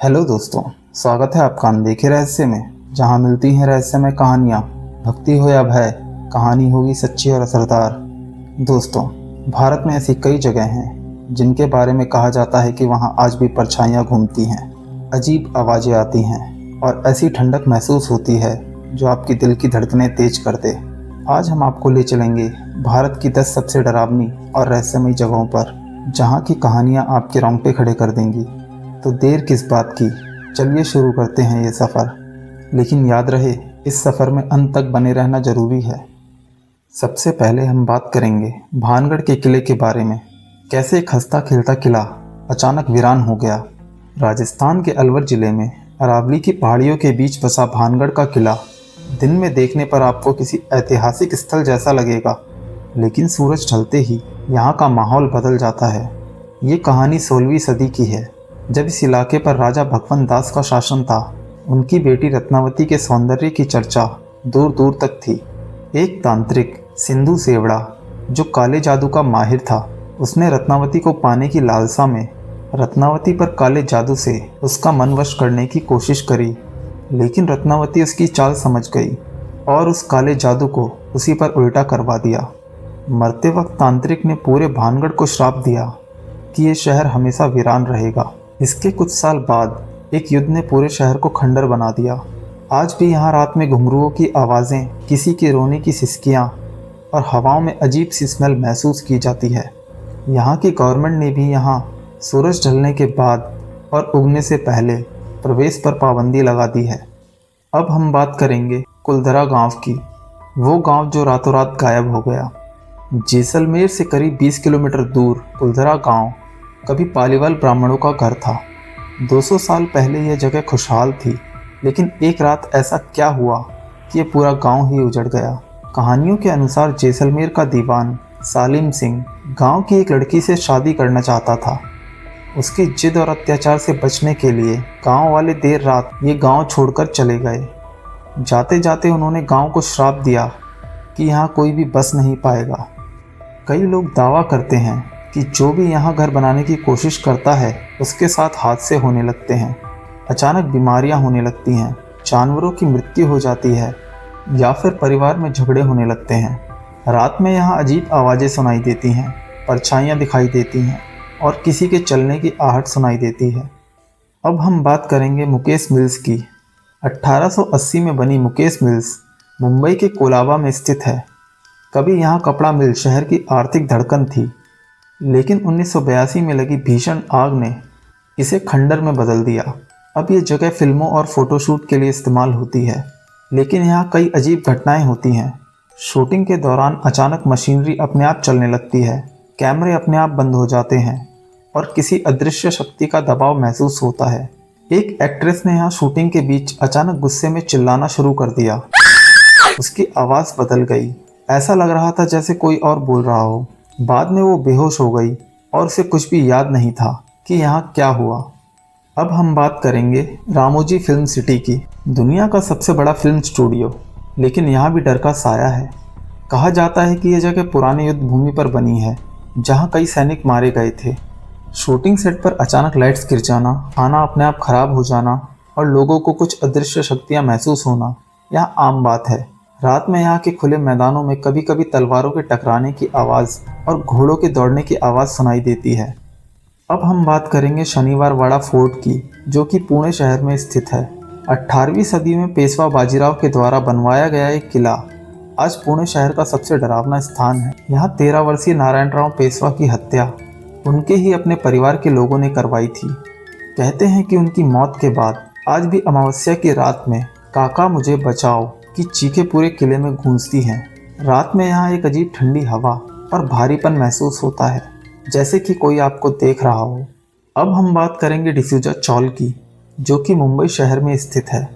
Hello दोस्तों, स्वागत है आपका अनदेखे रहस्य में, जहां मिलती हैं रहस्यमय कहानियां। भक्ति हो या भय, कहानी होगी सच्ची और असरदार। दोस्तों, भारत में ऐसी कई जगह हैं जिनके बारे में कहा जाता है कि वहां आज भी परछाइयां घूमती हैं, अजीब आवाज़ें आती हैं और ऐसी ठंडक महसूस होती है जो आपकी दिल की धड़कनें तेज कर दे। आज हम आपको ले चलेंगे भारत की 10 सबसे डरावनी और रहस्यमयी जगहों पर, जहाँ की कहानियाँ आपके रोंगटे खड़े कर देंगी। तो देर किस बात की, चलिए शुरू करते हैं ये सफ़र। लेकिन याद रहे, इस सफ़र में अंत तक बने रहना ज़रूरी है। सबसे पहले हम बात करेंगे भानगढ़ के किले के बारे में। कैसे एक हंसता खेलता किला अचानक वीरान हो गया। राजस्थान के अलवर ज़िले में अरावली की पहाड़ियों के बीच बसा भानगढ़ का किला दिन में देखने पर आपको किसी ऐतिहासिक स्थल जैसा लगेगा, लेकिन सूरज ढलते ही यहाँ का माहौल बदल जाता है। ये कहानी 16वीं सदी की है, जब इस इलाके पर राजा भगवंत दास का शासन था। उनकी बेटी रत्नावती के सौंदर्य की चर्चा दूर दूर तक थी। एक तांत्रिक सिंधु सेवड़ा, जो काले जादू का माहिर था, उसने रत्नावती को पाने की लालसा में रत्नावती पर काले जादू से उसका मन वश करने की कोशिश करी, लेकिन रत्नावती उसकी चाल समझ गई और उस काले जादू को उसी पर उल्टा करवा दिया। मरते वक्त तांत्रिक ने पूरे भानगढ़ को श्राप दिया कि ये शहर हमेशा वीरान रहेगा। इसके कुछ साल बाद एक युद्ध ने पूरे शहर को खंडर बना दिया। आज भी यहाँ रात में घुंघरुओं की आवाज़ें, किसी के रोने की सिसकियाँ और हवाओं में अजीब सी स्मेल महसूस की जाती है। यहाँ की गवर्नमेंट ने भी यहाँ सूरज ढलने के बाद और उगने से पहले प्रवेश पर पाबंदी लगा दी है। अब हम बात करेंगे कुलधरा गांव की, वो गांव जो रातों रात गायब हो गया। जैसलमेर से करीब 20 किलोमीटर दूर कुलधरा गांव कभी पालीवाल ब्राह्मणों का घर था। 200 साल पहले यह जगह खुशहाल थी, लेकिन एक रात ऐसा क्या हुआ कि यह पूरा गांव ही उजड़ गया। कहानियों के अनुसार जैसलमेर का दीवान सालिम सिंह गांव की एक लड़की से शादी करना चाहता था। उसकी जिद और अत्याचार से बचने के लिए गांव वाले देर रात ये गांव छोड़कर चले गए। जाते जाते उन्होंने गांव को श्राप दिया कि यहाँ कोई भी बस नहीं पाएगा। कई लोग दावा करते हैं कि जो भी यहाँ घर बनाने की कोशिश करता है, उसके साथ हादसे होने लगते हैं, अचानक बीमारियाँ होने लगती हैं, जानवरों की मृत्यु हो जाती है या फिर परिवार में झगड़े होने लगते हैं। रात में यहाँ अजीब आवाज़ें सुनाई देती हैं, परछाइयाँ दिखाई देती हैं और किसी के चलने की आहट सुनाई देती है। अब हम बात करेंगे मुकेश मिल्स की। 1880 में बनी मुकेश मिल्स मुंबई के कोलाबा में स्थित है। कभी यहाँ कपड़ा मिल शहर की आर्थिक धड़कन थी, लेकिन 1982 में लगी भीषण आग ने इसे खंडर में बदल दिया। अब ये जगह फिल्मों और फोटोशूट के लिए इस्तेमाल होती है, लेकिन यहाँ कई अजीब घटनाएं होती हैं। शूटिंग के दौरान अचानक मशीनरी अपने आप चलने लगती है, कैमरे अपने आप बंद हो जाते हैं और किसी अदृश्य शक्ति का दबाव महसूस होता है। एक एक्ट्रेस ने यहाँ शूटिंग के बीच अचानक गुस्से में चिल्लाना शुरू कर दिया। उसकी आवाज़ बदल गई, ऐसा लग रहा था जैसे कोई और बोल रहा हो। बाद में वो बेहोश हो गई और उसे कुछ भी याद नहीं था कि यहाँ क्या हुआ। अब हम बात करेंगे रामोजी फिल्म सिटी की, दुनिया का सबसे बड़ा फिल्म स्टूडियो, लेकिन यहाँ भी डर का साया है। कहा जाता है कि यह जगह पुराने युद्ध भूमि पर बनी है, जहाँ कई सैनिक मारे गए थे। शूटिंग सेट पर अचानक लाइट्स गिर जाना, खाना अपने आप खराब हो जाना और लोगों को कुछ अदृश्य शक्तियाँ महसूस होना यहाँ आम बात है। रात में यहाँ के खुले मैदानों में कभी कभी तलवारों के टकराने की आवाज़ और घोड़ों के दौड़ने की आवाज़ सुनाई देती है। अब हम बात करेंगे शनिवार वाड़ा फोर्ट की, जो कि पुणे शहर में स्थित है। 18वीं सदी में पेशवा बाजीराव के द्वारा बनवाया गया एक किला आज पुणे शहर का सबसे डरावना स्थान है। यहाँ 13 वर्षीय नारायणराव पेशवा की हत्या उनके ही अपने परिवार के लोगों ने करवाई थी। कहते हैं कि उनकी मौत के बाद आज भी अमावस्या की रात में काका मुझे बचाओ की चीखें पूरे किले में गूंजती हैं। रात में यहाँ एक अजीब ठंडी हवा और भारीपन महसूस होता है, जैसे कि कोई आपको देख रहा हो। अब हम बात करेंगे डिसूजा चौल की, जो कि मुंबई शहर में स्थित है,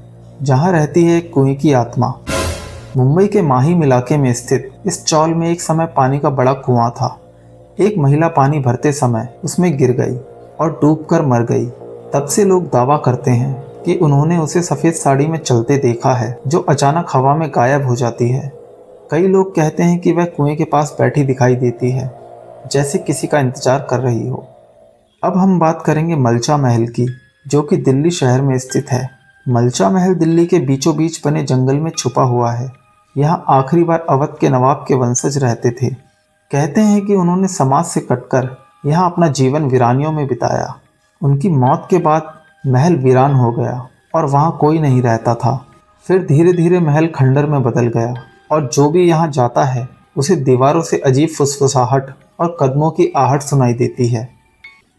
जहाँ रहती है एक कुएं की आत्मा। मुंबई के माहिम इलाके में स्थित इस चौल में एक समय पानी का बड़ा कुआं था। एक महिला पानी भरते समय उसमें गिर गई और डूबकर मर गई। तब से लोग दावा करते हैं कि उन्होंने उसे सफ़ेद साड़ी में चलते देखा है, जो अचानक हवा में गायब हो जाती है। कई लोग कहते हैं कि वह कुएं के पास बैठी दिखाई देती है, जैसे किसी का इंतजार कर रही हो। अब हम बात करेंगे मलचा महल की, जो कि दिल्ली शहर में स्थित है। मलचा महल दिल्ली के बीचों बीच बने जंगल में छुपा हुआ है। यहाँ आखिरी बार अवध के नवाब के वंशज रहते थे। कहते हैं कि उन्होंने समाज से कटकर यहाँ अपना जीवन वीरानियों में बिताया। उनकी मौत के बाद महल वीरान हो गया और वहाँ कोई नहीं रहता था। फिर धीरे धीरे महल खंडर में बदल गया और जो भी यहाँ जाता है उसे दीवारों से अजीब फुसफुसाहट और कदमों की आहट सुनाई देती है।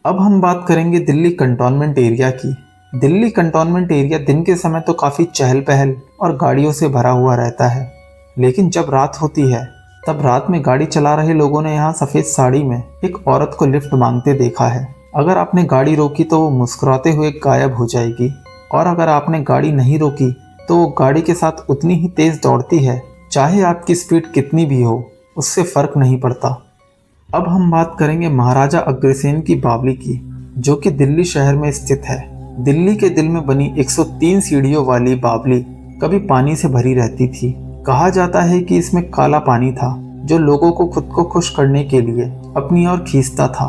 अब हम बात करेंगे दिल्ली कंटोनमेंट एरिया की। दिल्ली कंटोनमेंट एरिया दिन के समय तो काफ़ी चहल पहल और गाड़ियों से भरा हुआ रहता है, लेकिन जब रात होती है तब रात में गाड़ी चला रहे लोगों ने यहाँ सफ़ेद साड़ी में एक औरत को लिफ्ट मांगते देखा है। अगर आपने गाड़ी रोकी तो वो मुस्कुराते हुए गायब हो जाएगी, और अगर आपने गाड़ी नहीं रोकी तो वो गाड़ी के साथ उतनी ही तेज़ दौड़ती है, चाहे आपकी स्पीड कितनी भी हो, उससे फ़र्क नहीं पड़ता। अब हम बात करेंगे महाराजा अग्रसेन की बावली की, जो कि दिल्ली शहर में स्थित है। दिल्ली के दिल में बनी 103 सीढ़ियों वाली बावली कभी पानी से भरी रहती थी। कहा जाता है कि इसमें काला पानी था जो लोगों को खुद को खुश करने के लिए अपनी ओर खींचता था।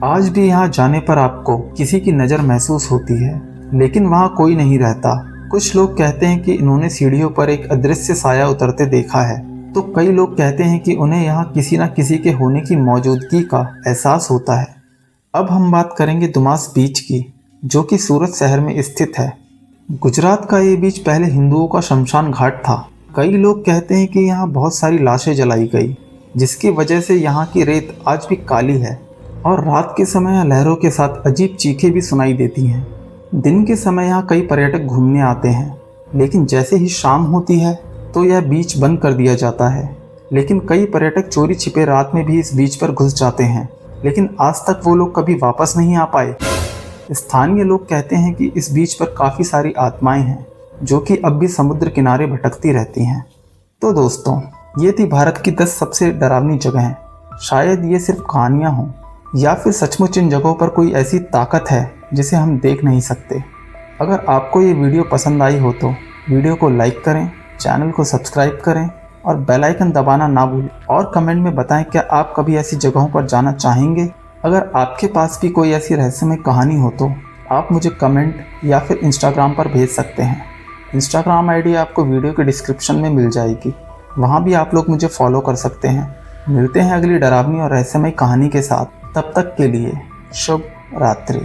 आज भी यहाँ जाने पर आपको किसी की नज़र महसूस होती है, लेकिन वहाँ कोई नहीं रहता। कुछ लोग कहते हैं कि इन्होंने सीढ़ियों पर एक अदृश्य साया उतरते देखा है, तो कई लोग कहते हैं कि उन्हें यहाँ किसी न किसी के होने की मौजूदगी का एहसास होता है। अब हम बात करेंगे दुमास बीच की, जो कि सूरत शहर में स्थित है। गुजरात का ये बीच पहले हिंदुओं का शमशान घाट था। कई लोग कहते हैं कि यहाँ बहुत सारी लाशें जलाई गई, जिसकी वजह से यहाँ की रेत आज भी काली है और रात के समय यहाँ लहरों के साथ अजीब चीखें भी सुनाई देती हैं। दिन के समय यहाँ कई पर्यटक घूमने आते हैं, लेकिन जैसे ही शाम होती है तो यह बीच बंद कर दिया जाता है। लेकिन कई पर्यटक चोरी छिपे रात में भी इस बीच पर घुस जाते हैं, लेकिन आज तक वो लोग कभी वापस नहीं आ पाए। स्थानीय लोग कहते हैं कि इस बीच पर काफ़ी सारी आत्माएं हैं जो कि अब भी समुद्र किनारे भटकती रहती हैं। तो दोस्तों, ये थी भारत की 10 सबसे डरावनी जगहें। शायद ये सिर्फ कहानियाँ हों, या फिर सचमुच इन जगहों पर कोई ऐसी ताकत है जिसे हम देख नहीं सकते। अगर आपको ये वीडियो पसंद आई हो तो वीडियो को लाइक करें, चैनल को सब्सक्राइब करें और बेल आइकन दबाना ना भूलें। और कमेंट में बताएं क्या आप कभी ऐसी जगहों पर जाना चाहेंगे। अगर आपके पास भी कोई ऐसी रहस्यमय कहानी हो तो आप मुझे कमेंट या फिर इंस्टाग्राम पर भेज सकते हैं। इंस्टाग्राम आईडी आपको वीडियो के डिस्क्रिप्शन में मिल जाएगी, वहाँ भी आप लोग मुझे फॉलो कर सकते हैं। मिलते हैं अगली डरावनी और रहस्यमय कहानी के साथ। तब तक के लिए शुभ रात्रि।